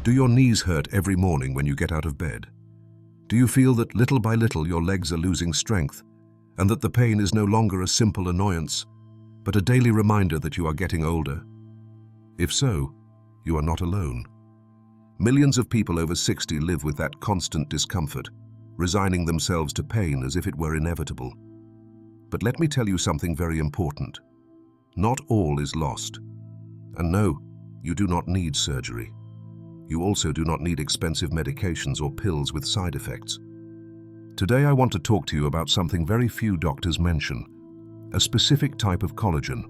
Do your knees hurt every morning when you get out of bed? Do you feel that little by little your legs are losing strength, and that the pain is no longer a simple annoyance, but a daily reminder that you are getting older? If so, you are not alone. Millions of people over 60 live with that constant discomfort, resigning themselves to pain as if it were inevitable. But let me tell you something very important. Not all is lost. And no, you do not need surgery. You also do not need expensive medications or pills with side effects. Today I want to talk to you about something very few doctors mention, a specific type of collagen,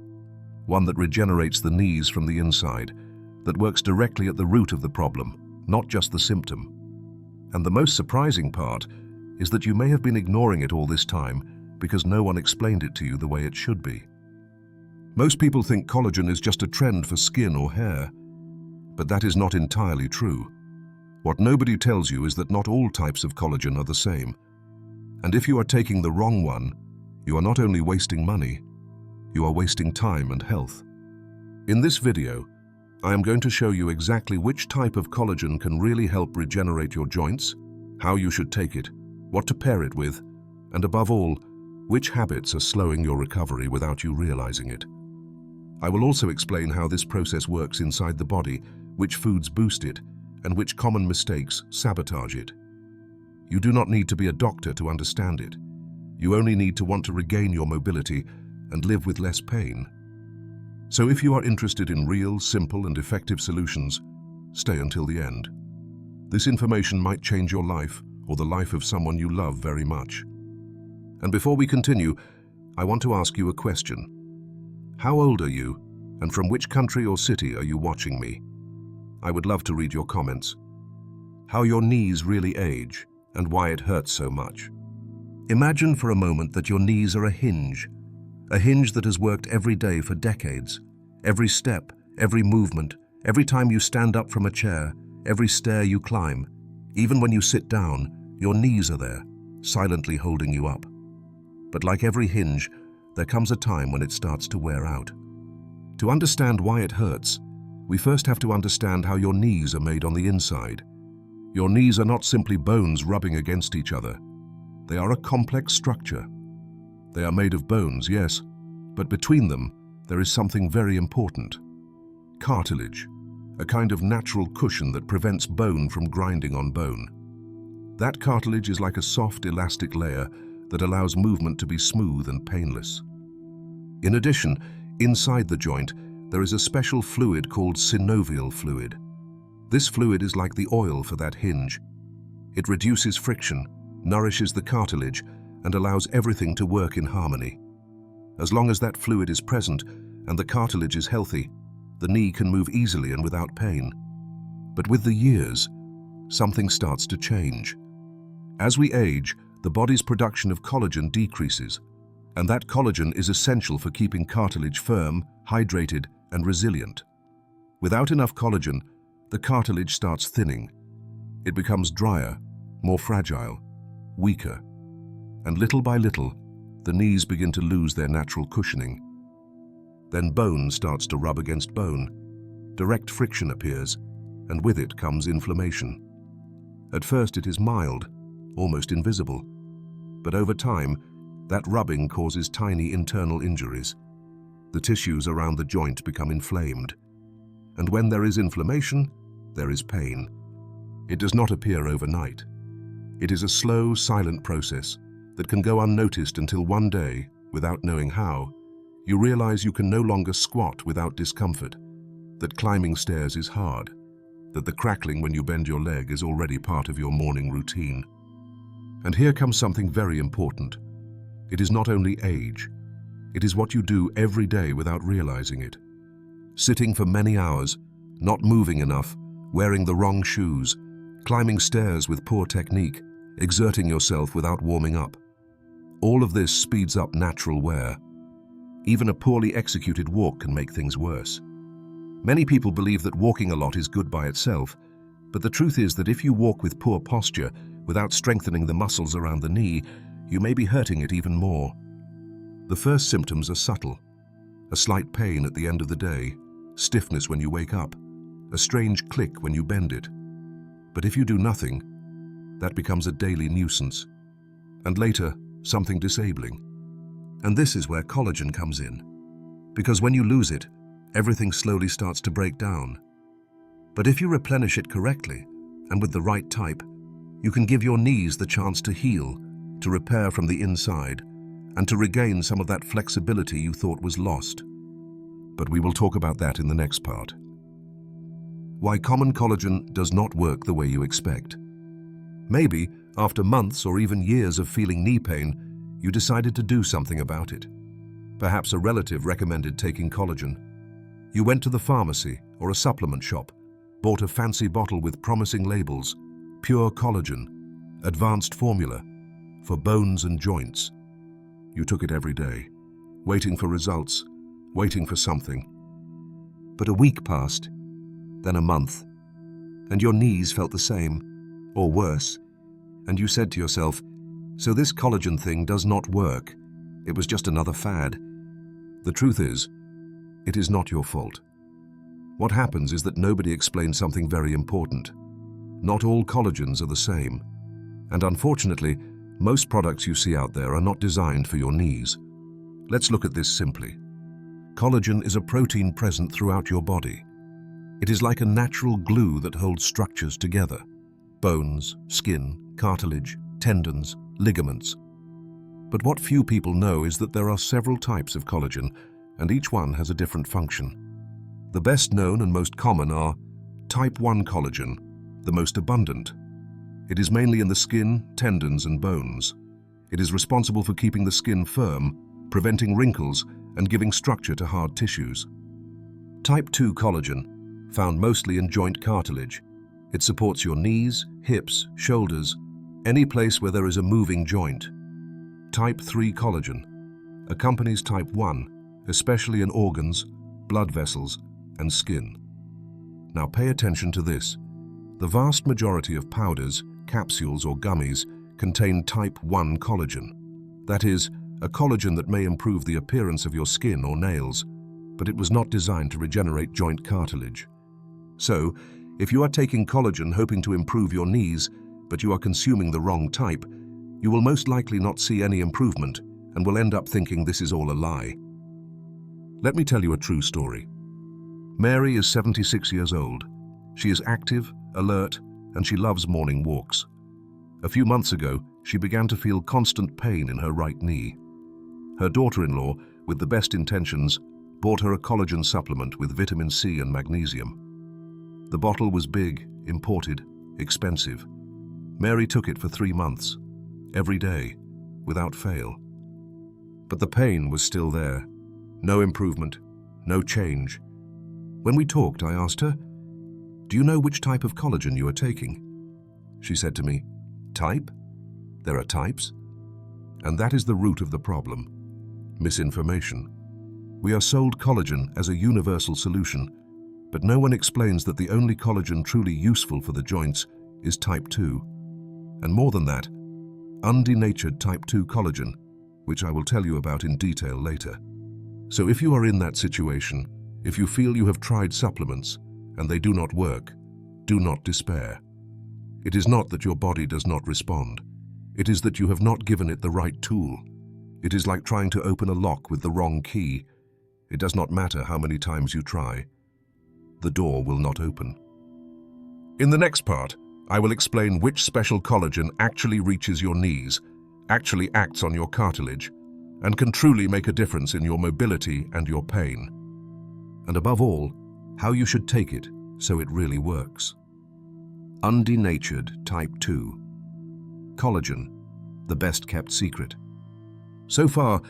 one that regenerates the knees from the inside, that works directly at the root of the problem, not just the symptom. And the most surprising part is that you may have been ignoring it all this time because no one explained it to you the way it should be. Most people think collagen is just a trend for skin or hair, but that is not entirely true. What nobody tells you is that not all types of collagen are the same. And if you are taking the wrong one, you are not only wasting money, you are wasting time and health. In this video, I am going to show you exactly which type of collagen can really help regenerate your joints, how you should take it, what to pair it with, and above all, which habits are slowing your recovery without you realizing it. I will also explain how this process works inside the body, which foods boost it, and which common mistakes sabotage it. You do not need to be a doctor to understand it. You only need to want to regain your mobility and live with less pain. So if you are interested in real, simple, and effective solutions, stay until the end. This information might change your life or the life of someone you love very much. And before we continue, I want to ask you a question. How old are you, and from which country or city are you watching me? I would love to read your comments. How your knees really age, and why it hurts so much. Imagine for a moment that your knees are a hinge that has worked every day for decades. Every step, every movement, every time you stand up from a chair, every stair you climb, even when you sit down, your knees are there, silently holding you up. But like every hinge, there comes a time when it starts to wear out. To understand why it hurts, we first have to understand how your knees are made on the inside. Your knees are not simply bones rubbing against each other. They are a complex structure. They are made of bones, yes, but between them, there is something very important. Cartilage, a kind of natural cushion that prevents bone from grinding on bone. That cartilage is like a soft, elastic layer that allows movement to be smooth and painless. In addition, inside the joint, there is a special fluid called synovial fluid. This fluid is like the oil for that hinge. It reduces friction, nourishes the cartilage, and allows everything to work in harmony. As long as that fluid is present and the cartilage is healthy, the knee can move easily and without pain. But with the years, something starts to change. As we age, the body's production of collagen decreases, and that collagen is essential for keeping cartilage firm, hydrated, and resilient. Without enough collagen, the cartilage starts thinning. It becomes drier, more fragile, weaker, and little by little, the knees begin to lose their natural cushioning. Then bone starts to rub against bone. Direct friction appears, and with it comes inflammation. At first it is mild, almost invisible, but over time, that rubbing causes tiny internal injuries. The tissues around the joint become inflamed. And when there is inflammation, there is pain. It does not appear overnight. It is a slow, silent process that can go unnoticed until one day, without knowing how, you realize you can no longer squat without discomfort, that climbing stairs is hard, that the crackling when you bend your leg is already part of your morning routine. And here comes something very important. It is not only age, it is what you do every day without realizing it. Sitting for many hours, not moving enough, wearing the wrong shoes, climbing stairs with poor technique, exerting yourself without warming up. All of this speeds up natural wear. Even a poorly executed walk can make things worse. Many people believe that walking a lot is good by itself, but the truth is that if you walk with poor posture, without strengthening the muscles around the knee, you may be hurting it even more. The first symptoms are subtle. A slight pain at the end of the day, stiffness when you wake up, a strange click when you bend it, But if you do nothing, that becomes a daily nuisance, and later, something disabling. And this is where collagen comes in. Because when you lose it, everything slowly starts to break down. But if you replenish it correctly, and with the right type, you can give your knees the chance to heal, to repair from the inside, and to regain some of that flexibility you thought was lost. But we will talk about that in the next part. Why common collagen does not work the way you expect. Maybe, after months or even years of feeling knee pain, you decided to do something about it. Perhaps a relative recommended taking collagen. You went to the pharmacy or a supplement shop, bought a fancy bottle with promising labels, pure collagen, advanced formula, for bones and joints. You took it every day, waiting for results, waiting for something. But a week passed, then a month, and your knees felt the same, or worse, and you said to yourself, so this collagen thing does not work. It was just another fad. The truth is, it is not your fault. What happens is that nobody explains something very important. Not all collagens are the same, and unfortunately, most products you see out there are not designed for your knees. Let's look at this simply. Collagen is a protein present throughout your body. It is like a natural glue that holds structures together: bones, skin, cartilage, tendons, ligaments. But what few people know is that there are several types of collagen, and each one has a different function. The best known and most common are type 1 collagen, the most abundant. It is mainly in the skin, tendons, and bones. It is responsible for keeping the skin firm, preventing wrinkles, and giving structure to hard tissues. Type 2 collagen, found mostly in joint cartilage. It supports your knees, hips, shoulders, any place where there is a moving joint. Type 3 collagen accompanies type 1, especially in organs, blood vessels, and skin. Now pay attention to this. The vast majority of powders, capsules, or gummies contain type 1 collagen. That is, a collagen that may improve the appearance of your skin or nails, but it was not designed to regenerate joint cartilage. So, if you are taking collagen hoping to improve your knees, but you are consuming the wrong type, you will most likely not see any improvement and will end up thinking this is all a lie. Let me tell you a true story. Mary is 76 years old. She is active, alert, and she loves morning walks. A few months ago, she began to feel constant pain in her right knee. Her daughter-in-law, with the best intentions, bought her a collagen supplement with vitamin C and magnesium. The bottle was big, imported, expensive. Mary took it for 3 months, every day, without fail. But the pain was still there. No improvement, no change. When we talked, I asked her, "Do you know which type of collagen you are taking?" She said to me, "Type? There are types?" And that is the root of the problem: misinformation. We are sold collagen as a universal solution, but no one explains that the only collagen truly useful for the joints is type 2. And more than that, undenatured type 2 collagen, which I will tell you about in detail later. So if you are in that situation, if you feel you have tried supplements and they do not work, do not despair. It is not that your body does not respond. It is that you have not given it the right tool. It is like trying to open a lock with the wrong key. It does not matter how many times you try. The door will not open. In the next part, I will explain which special collagen actually reaches your knees, actually acts on your cartilage, and can truly make a difference in your mobility and your pain. And above all, how you should take it so it really works. Undenatured type 2. Collagen, the best kept secret. So far,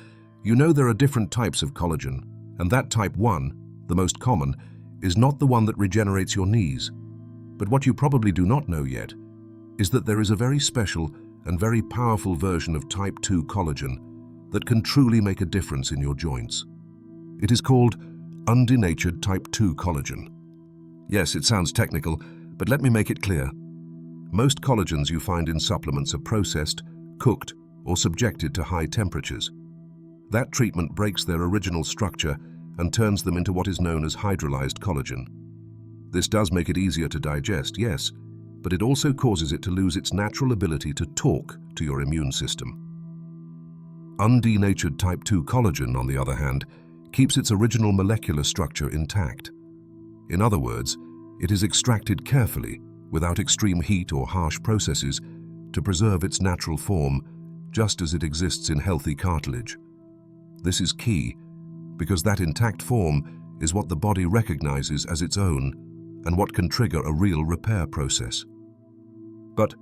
you know there are different types of collagen, and that type 1, the most common, is not the one that regenerates your knees. But what you probably do not know yet is that there is a very special and very powerful version of type 2 collagen that can truly make a difference in your joints. It is called undenatured type 2 collagen. Yes, it sounds technical, but let me make it clear. Most collagens you find in supplements are processed, cooked, or subjected to high temperatures. That treatment breaks their original structure and turns them into what is known as hydrolyzed collagen. This does make it easier to digest, yes, but it also causes it to lose its natural ability to talk to your immune system. Undenatured type 2 collagen, on the other hand, keeps its original molecular structure intact. In other words, it is extracted carefully, without extreme heat or harsh processes, to preserve its natural form, just as it exists in healthy cartilage. This is key, because that intact form is what the body recognizes as its own and what can trigger a real repair process. But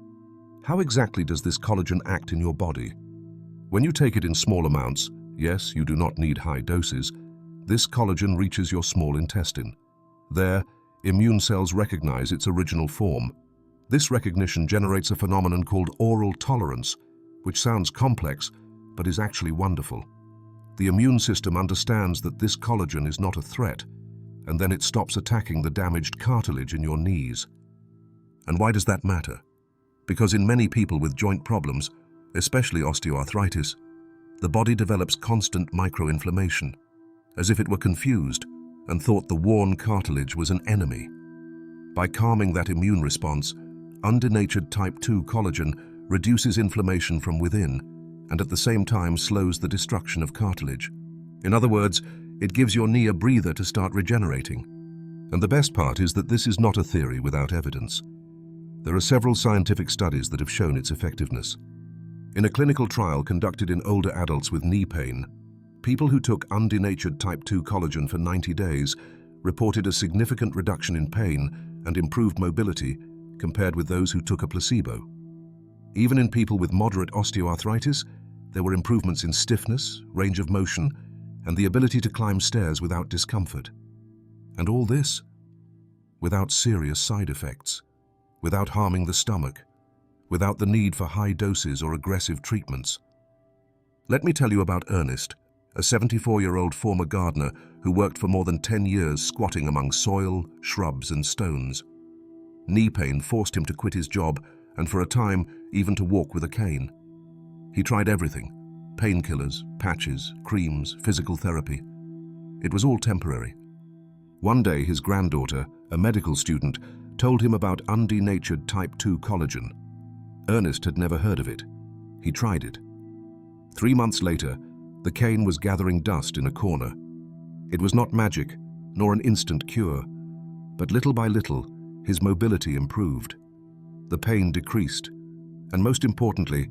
how exactly does this collagen act in your body? When you take it in small amounts, yes, you do not need high doses, this collagen reaches your small intestine. There, immune cells recognize its original form. This recognition generates a phenomenon called oral tolerance, which sounds complex, but is actually wonderful. The immune system understands that this collagen is not a threat, and then it stops attacking the damaged cartilage in your knees. And why does that matter? Because in many people with joint problems, especially osteoarthritis, the body develops constant microinflammation, as if it were confused and thought the worn cartilage was an enemy. By calming that immune response, undenatured type 2 collagen reduces inflammation from within and at the same time slows the destruction of cartilage. In other words, it gives your knee a breather to start regenerating. And the best part is that this is not a theory without evidence. There are several scientific studies that have shown its effectiveness. In a clinical trial conducted in older adults with knee pain, people who took undenatured type 2 collagen for 90 days reported a significant reduction in pain and improved mobility compared with those who took a placebo. Even in people with moderate osteoarthritis, there were improvements in stiffness, range of motion, and the ability to climb stairs without discomfort. And all this without serious side effects, without harming the stomach, without the need for high doses or aggressive treatments. Let me tell you about Ernest, a 74-year-old former gardener who worked for more than 10 years squatting among soil, shrubs, and stones. Knee pain forced him to quit his job and for a time even to walk with a cane. He tried everything: painkillers, patches, creams, physical therapy. It was all temporary. One day his granddaughter, a medical student, told him about undenatured type 2 collagen. Ernest had never heard of it. He tried it. 3 months later, the cane was gathering dust in a corner. It was not magic, nor an instant cure, but little by little, his mobility improved. The pain decreased, and most importantly,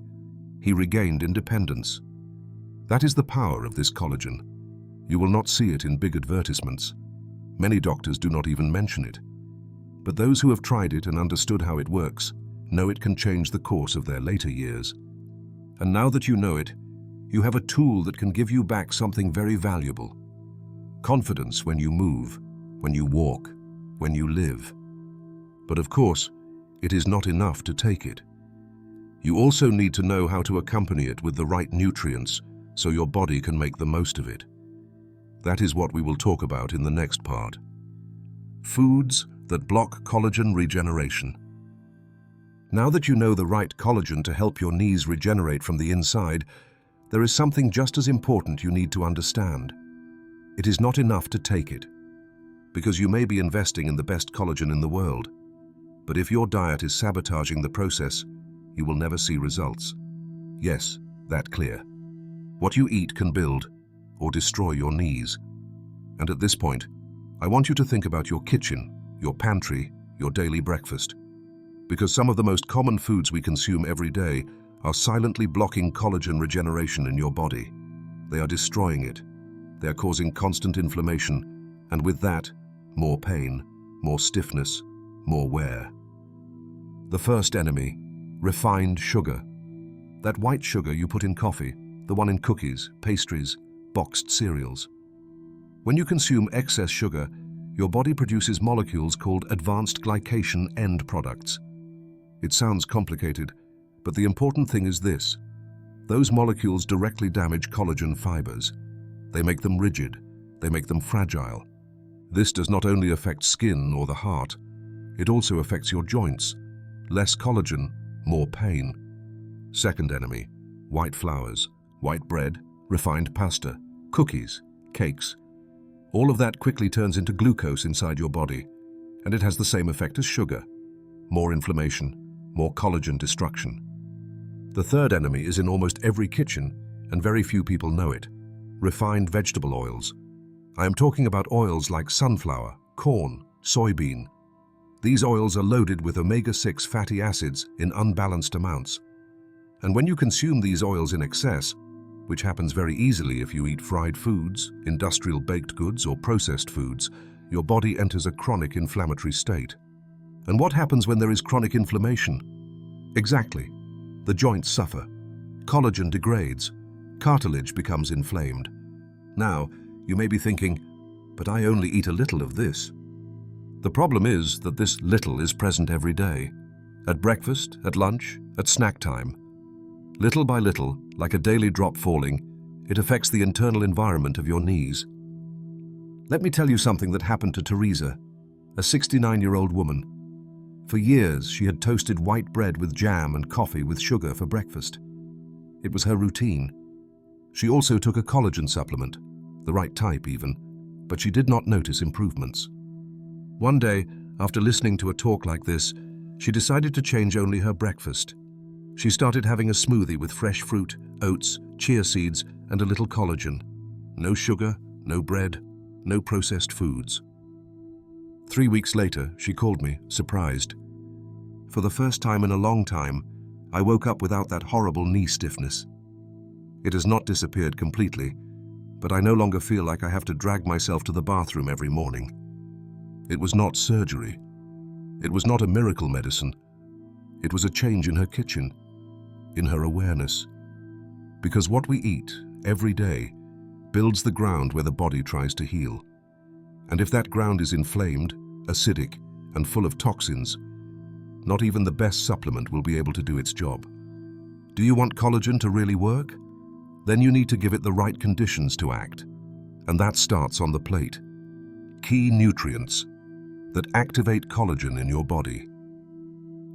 he regained independence. That is the power of this collagen. You will not see it in big advertisements. Many doctors do not even mention it. But those who have tried it and understood how it works know it can change the course of their later years. And now that you know it, you have a tool that can give you back something very valuable: confidence when you move, when you walk, when you live. But of course, it is not enough to take it. You also need to know how to accompany it with the right nutrients so your body can make the most of it. That is what we will talk about in the next part. Foods that block collagen regeneration. Now that you know the right collagen to help your knees regenerate from the inside, there is something just as important you need to understand. It is not enough to take it, because you may be investing in the best collagen in the world, but if your diet is sabotaging the process, you will never see results. Yes, that clear. What you eat can build or destroy your knees. And at this point, I want you to think about your kitchen, your pantry, your daily breakfast. Because some of the most common foods we consume every day are silently blocking collagen regeneration in your body. They are destroying it. They are causing constant inflammation, and with that, more pain, more stiffness, more wear. The first enemy: refined sugar. That white sugar you put in coffee, the one in cookies, pastries, boxed cereals. When you consume excess sugar, your body produces molecules called advanced glycation end products. It sounds complicated, but the important thing is this: those molecules directly damage collagen fibers. They make them rigid, they make them fragile. This does not only affect skin or the heart, it also affects your joints. Less collagen, more pain. Second enemy: white flours, white bread, refined pasta, cookies, cakes. All of that quickly turns into glucose inside your body, and it has the same effect as sugar. more inflammation, more collagen destruction. The third enemy is in almost every kitchen, and very few people know it: refined vegetable oils. I am talking about oils like sunflower, corn, soybean. These oils are loaded with omega-6 fatty acids in unbalanced amounts. And when you consume these oils in excess, which happens very easily if you eat fried foods, industrial baked goods, or processed foods, your body enters a chronic inflammatory state. And what happens when there is chronic inflammation? Exactly. The joints suffer. Collagen degrades. Cartilage becomes inflamed. Now, you may be thinking, but I only eat a little of this. The problem is that this little is present every day. At breakfast, at lunch, at snack time. Little by little, like a daily drop falling, it affects the internal environment of your knees. Let me tell you something that happened to Teresa, a 69-year-old woman. For years, she had toasted white bread with jam and coffee with sugar for breakfast. It was her routine. She also took a collagen supplement, the right type even, but she did not notice improvements. One day, after listening to a talk like this, she decided to change only her breakfast. She started having a smoothie with fresh fruit, oats, chia seeds, and a little collagen. No sugar, no bread, no processed foods. 3 weeks later, she called me, surprised. For the first time in a long time, I woke up without that horrible knee stiffness. It has not disappeared completely, but I no longer feel like I have to drag myself to the bathroom every morning. It was not surgery. It was not a miracle medicine. It was a change in her kitchen, in her awareness. Because what we eat every day builds the ground where the body tries to heal. And if that ground is inflamed, acidic, and full of toxins, not even the best supplement will be able to do its job. Do you want collagen to really work? Then you need to give it the right conditions to act. And that starts on the plate. Key nutrients that activate collagen in your body.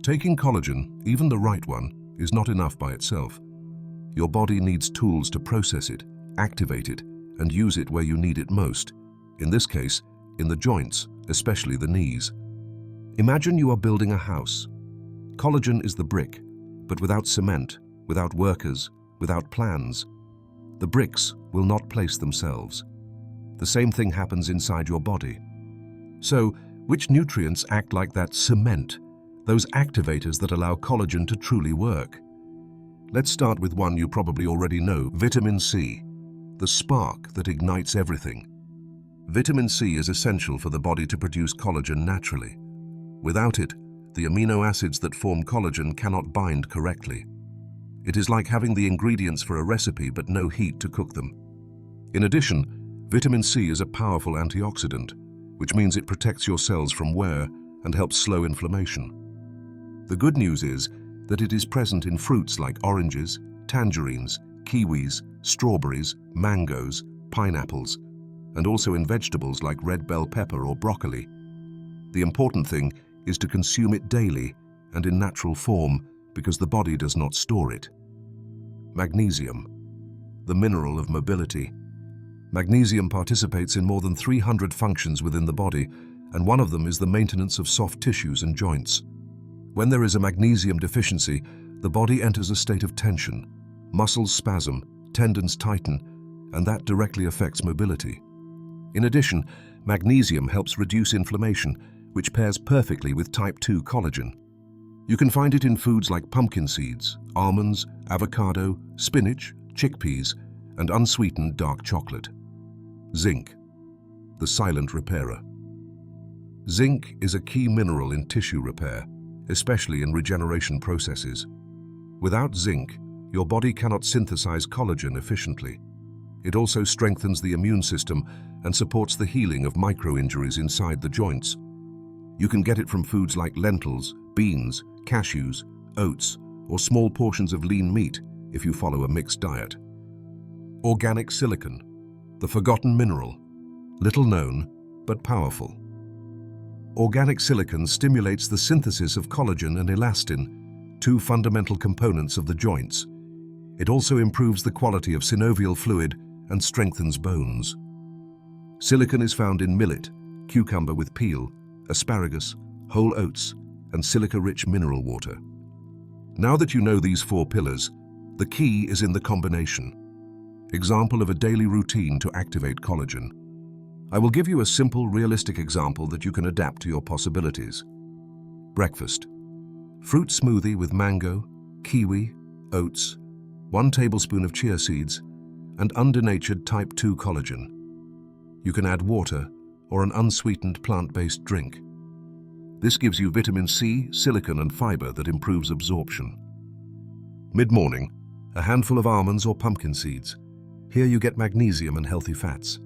Taking collagen, even the right one, is not enough by itself. Your body needs tools to process it, activate it, and use it where you need it most. In this case, in the joints, especially the knees. Imagine you are building a house. Collagen is the brick, but without cement, without workers, without plans, the bricks will not place themselves. The same thing happens inside your body. So, which nutrients act like that cement, those activators that allow collagen to truly work? Let's start with one you probably already know, vitamin C, the spark that ignites everything. Vitamin C is essential for the body to produce collagen naturally. Without it, the amino acids that form collagen cannot bind correctly. It is like having the ingredients for a recipe but no heat to cook them. In addition, vitamin C is a powerful antioxidant, which means it protects your cells from wear and helps slow inflammation. The good news is that it is present in fruits like oranges, tangerines, kiwis, strawberries, mangoes, pineapples, and also in vegetables like red bell pepper or broccoli. The important thing is to consume it daily and in natural form because the body does not store it. Magnesium, the mineral of mobility. Magnesium participates in more than 300 functions within the body, and one of them is the maintenance of soft tissues and joints. When there is a magnesium deficiency, the body enters a state of tension. Muscles spasm, tendons tighten, and that directly affects mobility. In addition, magnesium helps reduce inflammation, which pairs perfectly with type 2 collagen. You can find it in foods like pumpkin seeds, almonds, avocado, spinach, chickpeas, and unsweetened dark chocolate. Zinc, the silent repairer. Zinc is a key mineral in tissue repair, especially in regeneration processes. Without zinc, your body cannot synthesize collagen efficiently. It also strengthens the immune system and supports the healing of micro-injuries inside the joints. You can get it from foods like lentils, beans, cashews, oats, or small portions of lean meat if you follow a mixed diet. Organic silicon, the forgotten mineral, little known but powerful. Organic silicon stimulates the synthesis of collagen and elastin, two fundamental components of the joints. It also improves the quality of synovial fluid and strengthens bones. Silicon is found in millet, cucumber with peel, asparagus, whole oats, and silica-rich mineral water. Now that you know these 4 pillars, the key is in the combination. Example of a daily routine to activate collagen. I will give you a simple, realistic example that you can adapt to your possibilities. Breakfast. Fruit smoothie with mango, kiwi, oats, 1 tablespoon of chia seeds, and Undenatured type 2 collagen. You can add water or an unsweetened plant-based drink. This gives you vitamin C, silicon, and fiber that improves absorption. Mid-morning, a handful of almonds or pumpkin seeds. Here you get magnesium and healthy fats.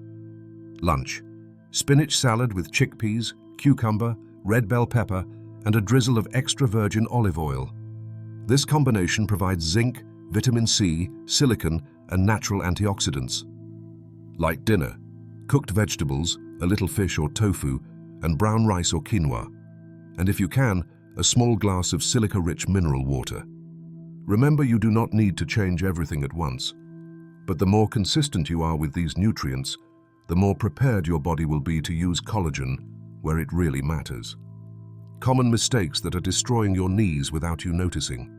Lunch. Spinach salad with chickpeas, cucumber, red bell pepper, and a drizzle of extra virgin olive oil. This combination provides zinc, vitamin C, silicon, and natural antioxidants. Light dinner. Cooked vegetables, a little fish or tofu, and brown rice or quinoa. And if you can, a small glass of silica-rich mineral water. Remember, you do not need to change everything at once. But the more consistent you are with these nutrients, the more prepared your body will be to use collagen where it really matters. Common mistakes that are destroying your knees without you noticing.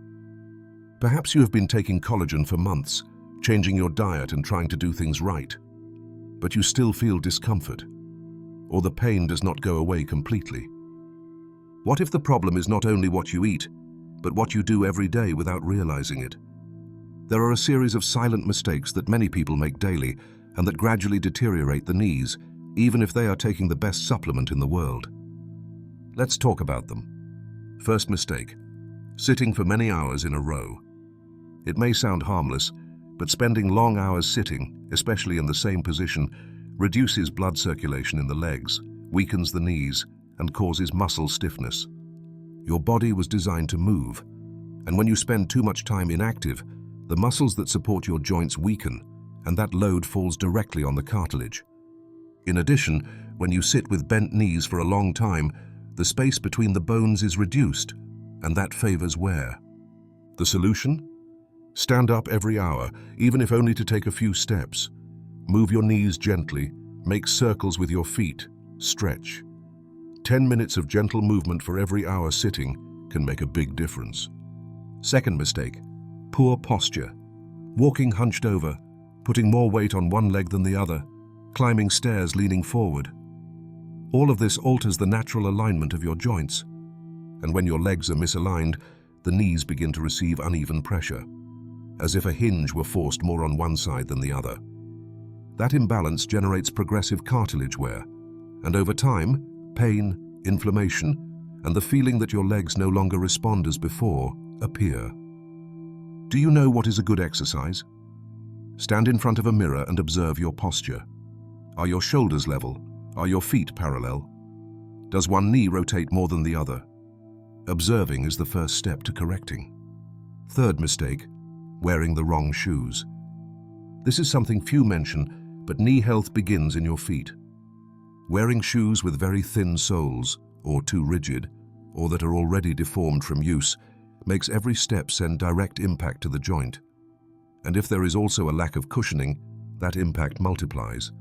Perhaps you have been taking collagen for months, changing your diet and trying to do things right. But you still feel discomfort, or the pain does not go away completely. What if the problem is not only what you eat, but what you do every day without realizing it? There are a series of silent mistakes that many people make daily and that gradually deteriorate the knees, even if they are taking the best supplement in the world. Let's talk about them. First mistake: sitting for many hours in a row. It may sound harmless, but spending long hours sitting, especially in the same position, reduces blood circulation in the legs, weakens the knees, and causes muscle stiffness. Your body was designed to move, and when you spend too much time inactive, the muscles that support your joints weaken, and that load falls directly on the cartilage. In addition, when you sit with bent knees for a long time, the space between the bones is reduced, and that favors wear. The solution? Stand up every hour, even if only to take a few steps. Move your knees gently, make circles with your feet, stretch. 10 minutes of gentle movement for every hour sitting can make a big difference. Second mistake: poor posture. Walking hunched over, putting more weight on one leg than the other, climbing stairs leaning forward. All of this alters the natural alignment of your joints. And when your legs are misaligned, the knees begin to receive uneven pressure, as if a hinge were forced more on one side than the other. That imbalance generates progressive cartilage wear, and over time, pain, inflammation, and the feeling that your legs no longer respond as before appear. Do you know what is a good exercise? Stand in front of a mirror and observe your posture. Are your shoulders level? Are your feet parallel? Does one knee rotate more than the other? Observing is the first step to correcting. Third mistake: wearing the wrong shoes. This is something few mention, but knee health begins in your feet. Wearing shoes with very thin soles, or too rigid, or that are already deformed from use, makes every step send direct impact to the joint. And if there is also a lack of cushioning, that impact multiplies.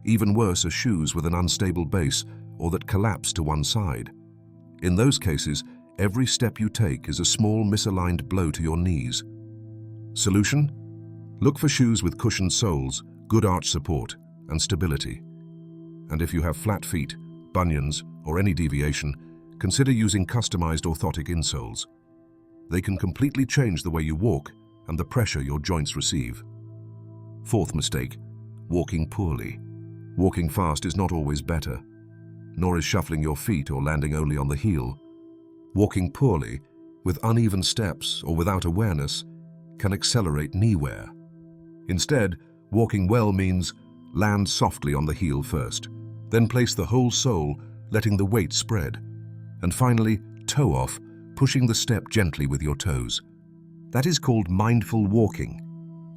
Even worse are shoes with an unstable base or that collapse to one side. In those cases, every step you take is a small misaligned blow to your knees. Solution? Look for shoes with cushioned soles, good arch support, and stability. And if you have flat feet, bunions, or any deviation, consider using customized orthotic insoles. They can completely change the way you walk and the pressure your joints receive. Fourth mistake: walking poorly. Walking fast is not always better, nor is shuffling your feet or landing only on the heel. Walking poorly, with uneven steps or without awareness, can accelerate knee wear. Instead, walking well means land softly on the heel first, then place the whole sole, letting the weight spread, and finally toe off, pushing the step gently with your toes. That is called mindful walking.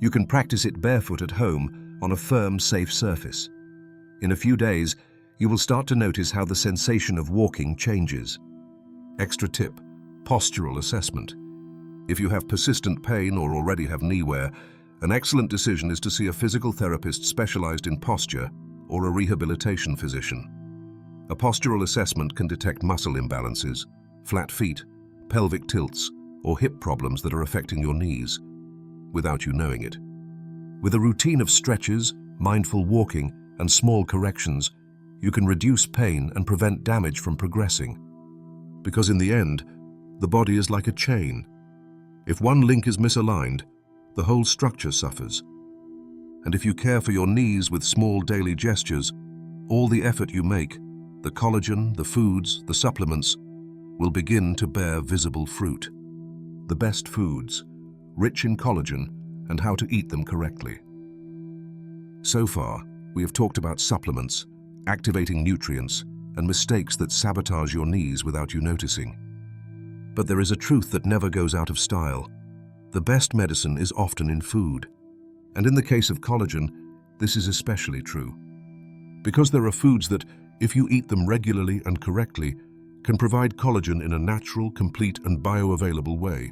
You can practice it barefoot at home on a firm, safe surface. In a few days, you will start to notice how the sensation of walking changes. Extra tip: postural assessment. If you have persistent pain or already have knee wear, an excellent decision is to see a physical therapist specialized in posture or a rehabilitation physician. A postural assessment can detect muscle imbalances, flat feet, pelvic tilts, or hip problems that are affecting your knees, without you knowing it. With a routine of stretches, mindful walking, and small corrections, you can reduce pain and prevent damage from progressing. Because in the end, the body is like a chain. If one link is misaligned, the whole structure suffers. And if you care for your knees with small daily gestures, all the effort you make, the collagen, the foods, the supplements, will begin to bear visible fruit. The best foods, rich in collagen, and how to eat them correctly. So far, we have talked about supplements, activating nutrients, and mistakes that sabotage your knees without you noticing. But there is a truth that never goes out of style. The best medicine is often in food. And in the case of collagen, this is especially true. Because there are foods that, if you eat them regularly and correctly, can provide collagen in a natural, complete, and bioavailable way.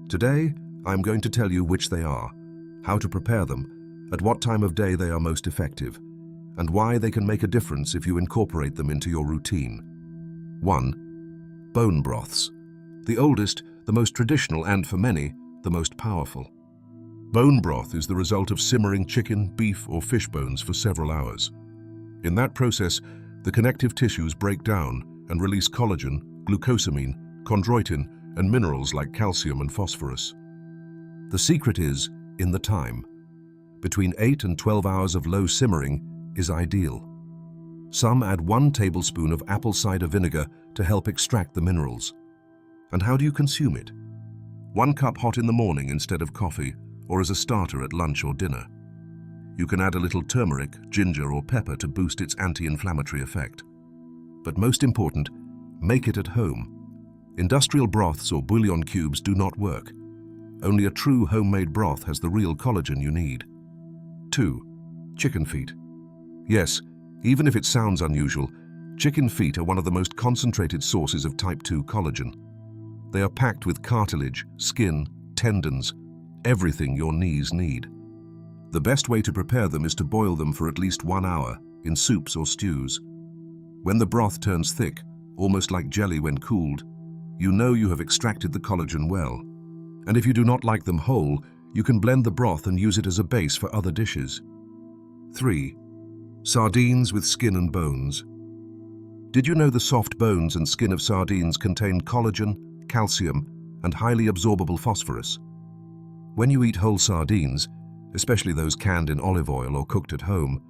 Today, I'm going to tell you which they are, how to prepare them, at what time of day they are most effective, and why they can make a difference if you incorporate them into your routine. 1. Bone broths. The oldest, the most traditional, and for many, the most powerful. Bone broth is the result of simmering chicken, beef, or fish bones for several hours. In that process, the connective tissues break down and release collagen, glucosamine, chondroitin, and minerals like calcium and phosphorus. The secret is in the time. Between 8 and 12 hours of low simmering is ideal. Some add 1 tablespoon of apple cider vinegar to help extract the minerals. And how do you consume it? 1 cup hot in the morning instead of coffee, or as a starter at lunch or dinner. You can add a little turmeric, ginger, or pepper to boost its anti-inflammatory effect. But most important, make it at home. Industrial broths or bouillon cubes do not work. Only a true homemade broth has the real collagen you need. 2. Chicken feet. Yes, even if it sounds unusual, chicken feet are one of the most concentrated sources of type 2 collagen. They are packed with cartilage, skin, tendons, everything your knees need. The best way to prepare them is to boil them for at least 1 hour in soups or stews. When the broth turns thick, almost like jelly when cooled, you know you have extracted the collagen well. And if you do not like them whole, you can blend the broth and use it as a base for other dishes. 3. Sardines with skin and bones. Did you know the soft bones and skin of sardines contain collagen, calcium, and highly absorbable phosphorus? When you eat whole sardines, especially those canned in olive oil or cooked at home,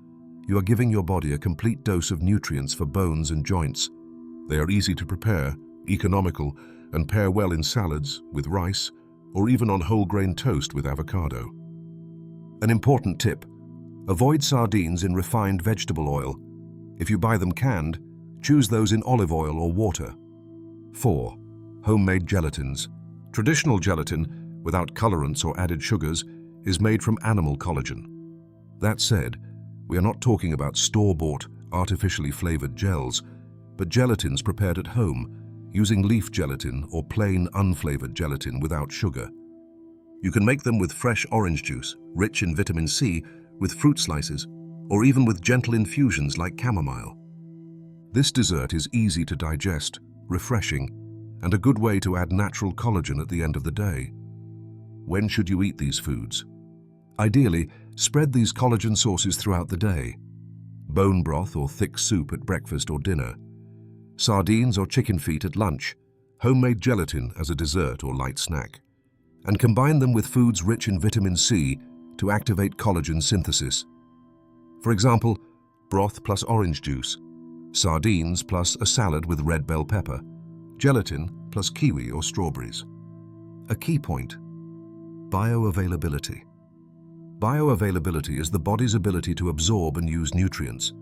you are giving your body a complete dose of nutrients for bones and joints. They are easy to prepare, economical, and pair well in salads, with rice, or even on whole grain toast with avocado. An important tip: avoid sardines in refined vegetable oil. If you buy them canned, choose those in olive oil or water. 4. Homemade gelatins. Traditional gelatin, without colorants or added sugars, is made from animal collagen. That said, we are not talking about store-bought, artificially flavored gels, but gelatins prepared at home, using leaf gelatin or plain unflavored gelatin without sugar. You can make them with fresh orange juice, rich in vitamin C, with fruit slices, or even with gentle infusions like chamomile. This dessert is easy to digest, refreshing, and a good way to add natural collagen at the end of the day. When should you eat these foods? Ideally, spread these collagen sources throughout the day. Bone broth or thick soup at breakfast or dinner. Sardines or chicken feet at lunch. Homemade gelatin as a dessert or light snack. And combine them with foods rich in vitamin C to activate collagen synthesis. For example, broth plus orange juice, sardines plus a salad with red bell pepper, gelatin plus kiwi or strawberries. A key point: bioavailability. Bioavailability is the body's ability to absorb and use nutrients.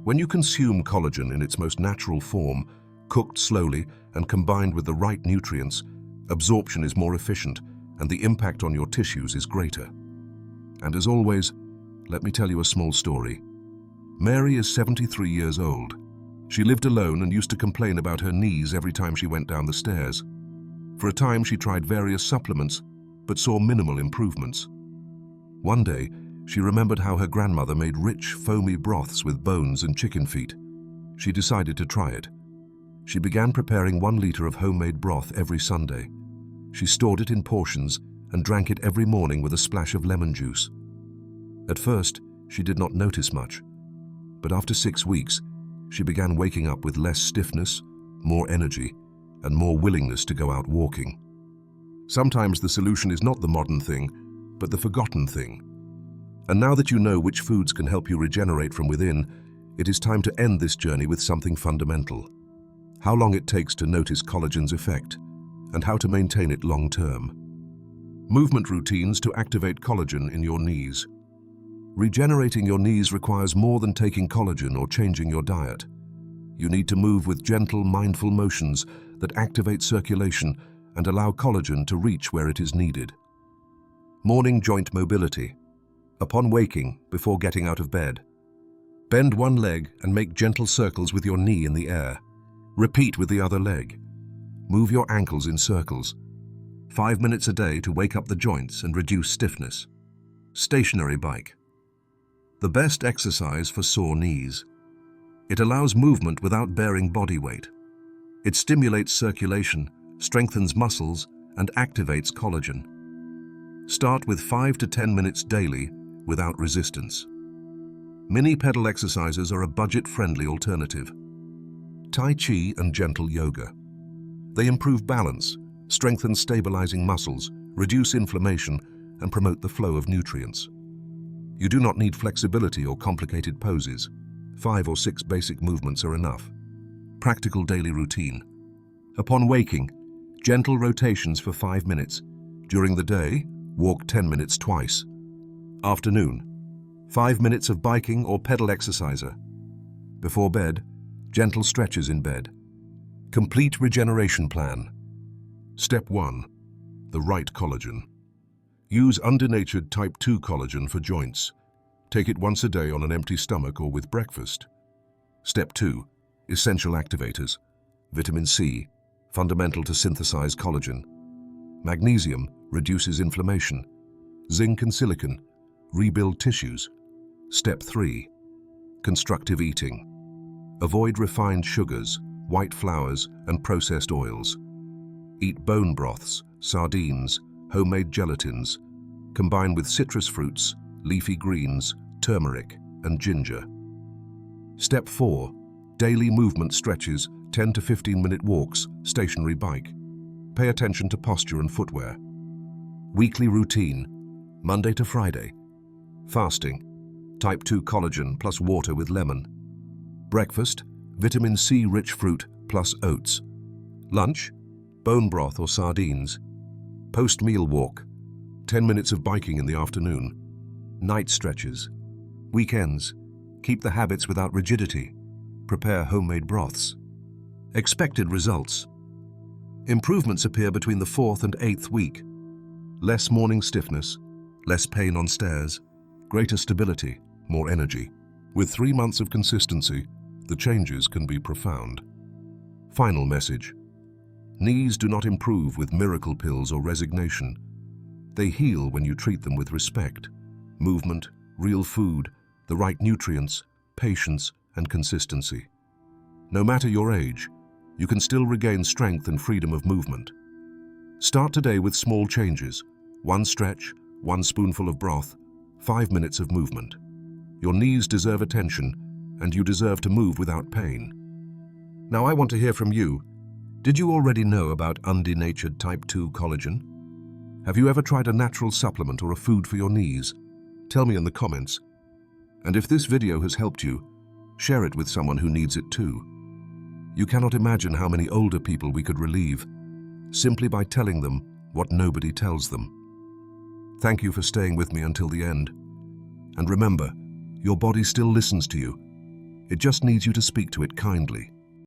When you consume collagen in its most natural form, cooked slowly and combined with the right nutrients, absorption is more efficient and the impact on your tissues is greater. And as always, let me tell you a small story. Mary is 73 years old. She lived alone and used to complain about her knees every time she went down the stairs. For a time she tried various supplements, but saw minimal improvements. One day, she remembered how her grandmother made rich, foamy broths with bones and chicken feet. She decided to try it. She began preparing 1 liter of homemade broth every Sunday. She stored it in portions and drank it every morning with a splash of lemon juice. At first, she did not notice much, but after 6 weeks, she began waking up with less stiffness, more energy, and more willingness to go out walking. Sometimes the solution is not the modern thing, but the forgotten thing. And now that you know which foods can help you regenerate from within, it is time to end this journey with something fundamental. How long it takes to notice collagen's effect, and how to maintain it long-term. Movement routines to activate collagen in your knees. Regenerating your knees requires more than taking collagen or changing your diet. You need to move with gentle, mindful motions that activate circulation and allow collagen to reach where it is needed. Morning joint mobility. Upon waking, before getting out of bed, bend one leg and make gentle circles with your knee in the air. Repeat with the other leg. Move your ankles in circles. 5 minutes a day to wake up the joints and reduce stiffness. Stationary bike. The best exercise for sore knees. It allows movement without bearing body weight. It stimulates circulation, strengthens muscles, and activates collagen. Start with 5 to 10 minutes daily without resistance. Mini pedal exercises are a budget-friendly alternative. Tai Chi and gentle yoga. They improve balance, strengthen stabilizing muscles, reduce inflammation, and promote the flow of nutrients. You do not need flexibility or complicated poses. 5 or 6 basic movements are enough. Practical daily routine. Upon waking, gentle rotations for 5 minutes. During the day, walk 10 minutes twice. Afternoon, 5 minutes of biking or pedal exerciser. Before bed, gentle stretches in bed. Complete regeneration plan. Step 1. The right collagen. Use Undenatured Type 2 collagen for joints. Take it once a day on an empty stomach or with breakfast. Step 2. Essential activators. Vitamin C, fundamental to synthesize collagen. Magnesium reduces inflammation. Zinc and silicon rebuild tissues. Step 3. Constructive eating. Avoid refined sugars, white flours, and processed oils. Eat bone broths, sardines, homemade gelatins. Combine with citrus fruits, leafy greens, turmeric, and ginger. Step 4. Daily movement stretches, 10 to 15-minute walks, stationary bike. Pay attention to posture and footwear. Weekly routine, Monday to Friday. Fasting, type 2 collagen plus water with lemon. Breakfast, vitamin C-rich fruit plus oats. Lunch, bone broth or sardines. Post-meal walk, 10 minutes of biking in the afternoon. Night stretches. Weekends, keep the habits without rigidity. Prepare homemade broths. Expected results. Improvements appear between the 4th and 8th week. Less morning stiffness, less pain on stairs, greater stability, more energy. With 3 months of consistency, the changes can be profound. Final message. Knees do not improve with miracle pills or resignation. They heal when you treat them with respect. Movement, real food, the right nutrients, patience, and consistency. No matter your age, you can still regain strength and freedom of movement. Start today with small changes. 1 stretch, 1 spoonful of broth, 5 minutes of movement. Your knees deserve attention, and you deserve to move without pain. Now I want to hear from you. Did you already know about Undenatured Type 2 collagen? Have you ever tried a natural supplement or a food for your knees? Tell me in the comments. And if this video has helped you, share it with someone who needs it too. You cannot imagine how many older people we could relieve simply by telling them what nobody tells them. Thank you for staying with me until the end. And remember, your body still listens to you. It just needs you to speak to it kindly.